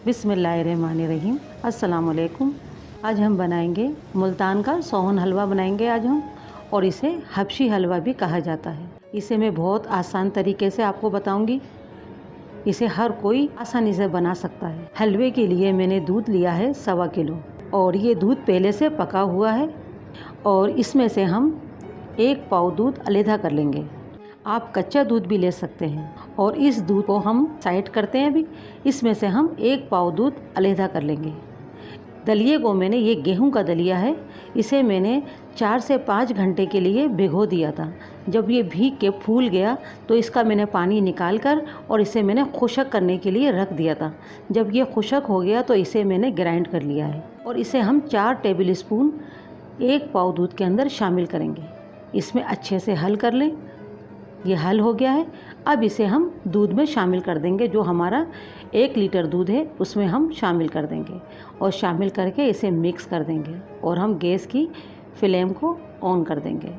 बिस्मिल्लाहिर्रहमानिर्रहीम। अस्सलाम वालेकुम। आज हम बनाएंगे मुल्तान का सोहन हलवा बनाएंगे आज हम, और इसे हबशी हलवा भी कहा जाता है। इसे मैं बहुत आसान तरीके से आपको बताऊंगी। इसे हर कोई आसानी से बना सकता है। हलवे के लिए मैंने दूध लिया है 1.25 किलो, और ये दूध पहले से पका हुआ है। और इसमें से हम 1 पाव दूध अलहदा कर लेंगे। आप कच्चा दूध भी ले सकते हैं। और इस दूध को हम साइड करते हैं। अभी इसमें से हम 1 पाव दूध अलहदा कर लेंगे। दलिए को मैंने, ये गेहूं का दलिया है, इसे मैंने 4 से 5 घंटे के लिए भिगो दिया था। जब ये भीग के फूल गया तो इसका मैंने पानी निकाल कर और इसे मैंने खुशक करने के लिए रख दिया था। जब ये खुशक हो गया तो इसे मैंने ग्राइंड कर लिया है, और इसे हम 4 टेबल स्पून 1 पाव दूध के अंदर शामिल करेंगे। इसमें अच्छे से हल कर लें। ये हल हो गया है। अब इसे हम दूध में शामिल कर देंगे। जो हमारा 1 लीटर दूध है उसमें हम शामिल कर देंगे, और शामिल करके इसे मिक्स कर देंगे, और हम गैस की फ्लेम को ऑन कर देंगे।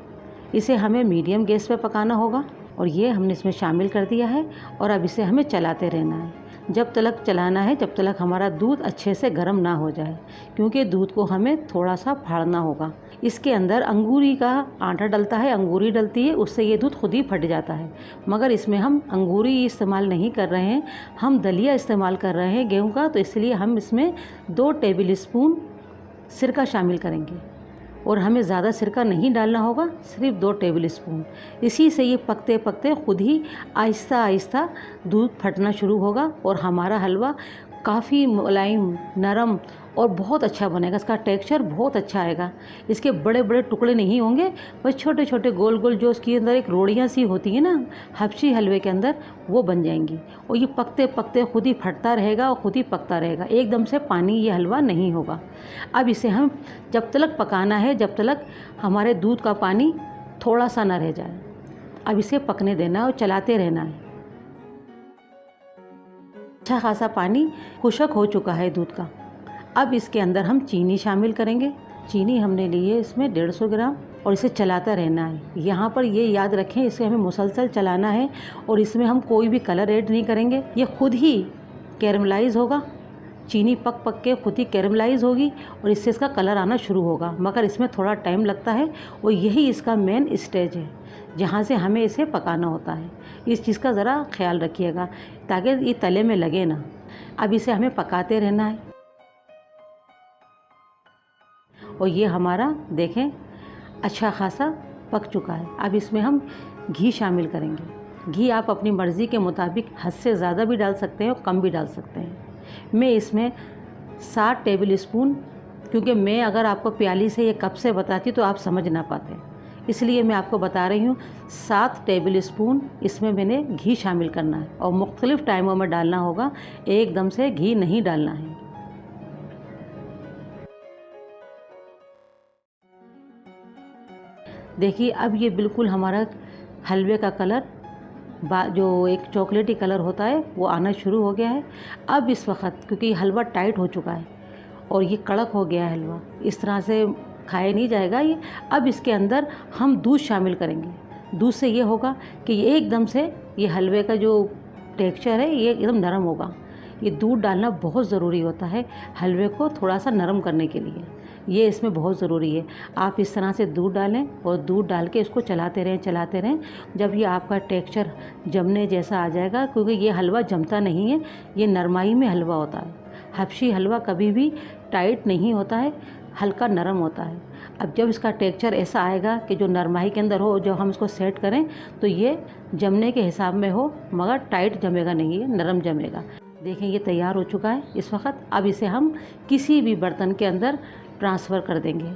इसे हमें मीडियम गैस पे पकाना होगा। और ये हमने इसमें शामिल कर दिया है, और अब इसे हमें चलाते रहना है। जब तक चलाना है जब तक हमारा दूध अच्छे से गर्म ना हो जाए, क्योंकि दूध को हमें थोड़ा सा फाड़ना होगा। इसके अंदर अंगूरी का आटा डलता है, अंगूरी डलती है, उससे ये दूध खुद ही फट जाता है। मगर इसमें हम अंगूरी इस्तेमाल नहीं कर रहे हैं, हम दलिया इस्तेमाल कर रहे हैं गेहूं का, तो इसलिए हम इसमें 2 टेबल स्पून सिरका शामिल करेंगे। और हमें ज़्यादा सिरका नहीं डालना होगा, सिर्फ 2 टेबल स्पून। इसी से ये पकते पकते खुद ही आहिस्ता आहिस्ता दूध फटना शुरू होगा, और हमारा हलवा काफ़ी मुलायम, नरम और बहुत अच्छा बनेगा। इसका टेक्सचर बहुत अच्छा आएगा। इसके बड़े बड़े टुकड़े नहीं होंगे, बस छोटे छोटे गोल गोल, जो उसके अंदर एक रोड़ियाँ सी होती हैं ना हबशी हलवे के अंदर, वो बन जाएंगी। और ये पकते पकते खुद ही फटता रहेगा और खुद ही पकता रहेगा। एकदम से पानी ये हलवा नहीं होगा। अब इसे हम जब तक पकाना है जब तक हमारे दूध का पानी थोड़ा सा ना रह जाए। अब इसे पकने देना है और चलाते रहना है। अच्छा खासा पानी खुशक हो चुका है दूध का। अब इसके अंदर हम चीनी शामिल करेंगे। चीनी हमने ली है इसमें 150 ग्राम, और इसे चलाता रहना है। यहाँ पर ये याद रखें, इसे हमें मुसलसल चलाना है, और इसमें हम कोई भी कलर ऐड नहीं करेंगे। ये खुद ही कैरमलाइज होगा। चीनी पक पक के खुद ही कैरमलाइज होगी, और इससे इसका कलर आना शुरू होगा। मगर इसमें थोड़ा टाइम लगता है, और यही इसका मेन स्टेज है जहाँ से हमें इसे पकाना होता है। इस चीज़ का ज़रा ख्याल रखिएगा ताकि ये तले में लगे ना। अब इसे हमें पकाते रहना है। और ये हमारा देखें अच्छा खासा पक चुका है। अब इसमें हम घी शामिल करेंगे। घी आप अपनी मर्ज़ी के मुताबिक हद से ज़्यादा भी डाल सकते हैं और कम भी डाल सकते हैं। मैं इसमें 7 टेबल स्पून, क्योंकि मैं अगर आपको प्याली से ये कप से बताती तो आप समझ ना पाते, इसलिए मैं आपको बता रही हूँ। 7 टेबल स्पून इसमें मैंने घी शामिल करना है, और मुख्तलिफ़ टाइमों में डालना होगा, एकदम से घी नहीं डालना है। देखिए अब ये बिल्कुल हमारा हलवे का कलर जो एक चॉकलेटी कलर होता है वो आना शुरू हो गया है। अब इस वक्त क्योंकि हलवा टाइट हो चुका है और ये कड़क हो गया है हलवा, इस तरह से खाया नहीं जाएगा ये। अब इसके अंदर हम दूध शामिल करेंगे। दूध से ये होगा कि ये एकदम से ये हलवे का जो टेक्सचर है ये एकदम नरम होगा। ये दूध डालना बहुत ज़रूरी होता है हलवे को थोड़ा सा नरम करने के लिए, ये इसमें बहुत ज़रूरी है। आप इस तरह से दूध डालें और दूध डाल के इसको चलाते रहें। जब ये आपका टेक्सचर जमने जैसा आ जाएगा, क्योंकि ये हलवा जमता नहीं है, ये नरमाई में हलवा होता है। हबशी हलवा कभी भी टाइट नहीं होता है, हल्का नरम होता है। अब जब इसका टेक्सचर ऐसा आएगा कि जो नरमाई के अंदर हो, जब हम इसको सेट करें तो ये जमने के हिसाब में हो, मगर टाइट जमेगा नहीं, ये नरम जमेगा। देखें ये तैयार हो चुका है इस वक्त। अब इसे हम किसी भी बर्तन के अंदर ट्रांसफ़र कर देंगे।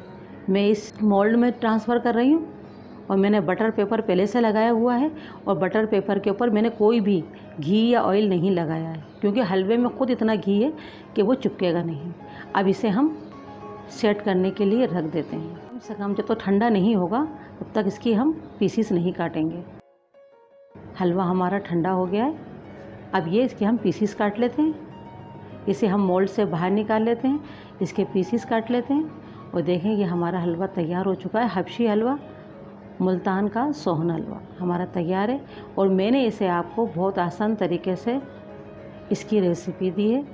मैं इस मोल्ड में ट्रांसफ़र कर रही हूँ, और मैंने बटर पेपर पहले से लगाया हुआ है, और बटर पेपर के ऊपर मैंने कोई भी घी या ऑयल नहीं लगाया है, क्योंकि हलवे में खुद इतना घी है कि वो चिपकेगा नहीं। अब इसे हम सेट करने के लिए रख देते हैं। कम से कम जब तक ठंडा नहीं होगा तब तक इसकी हम पीसीस नहीं काटेंगे। हलवा हमारा ठंडा हो गया है। अब ये इसके हम पीसीस काट लेते हैं। इसे हम मोल्ड से बाहर निकाल लेते हैं, इसके पीसीस काट लेते हैं, और देखें ये हमारा हलवा तैयार हो चुका है। हबशी हलवा, मुल्तान का सोहन हलवा हमारा तैयार है। और मैंने इसे आपको बहुत आसान तरीके से इसकी रेसिपी दी है।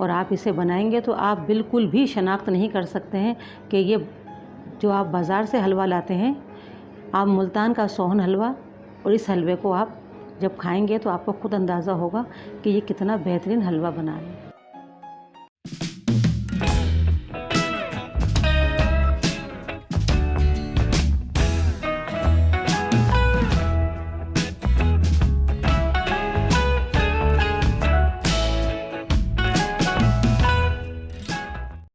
और आप इसे बनाएंगे तो आप बिल्कुल भी शनाख्त नहीं कर सकते हैं कि ये जो आप बाज़ार से हलवा लाते हैं, आप मुल्तान का सोहन हलवा, और इस हलवे को आप जब खाएंगे तो आपको खुद अंदाज़ा होगा कि ये कितना बेहतरीन हलवा बना है।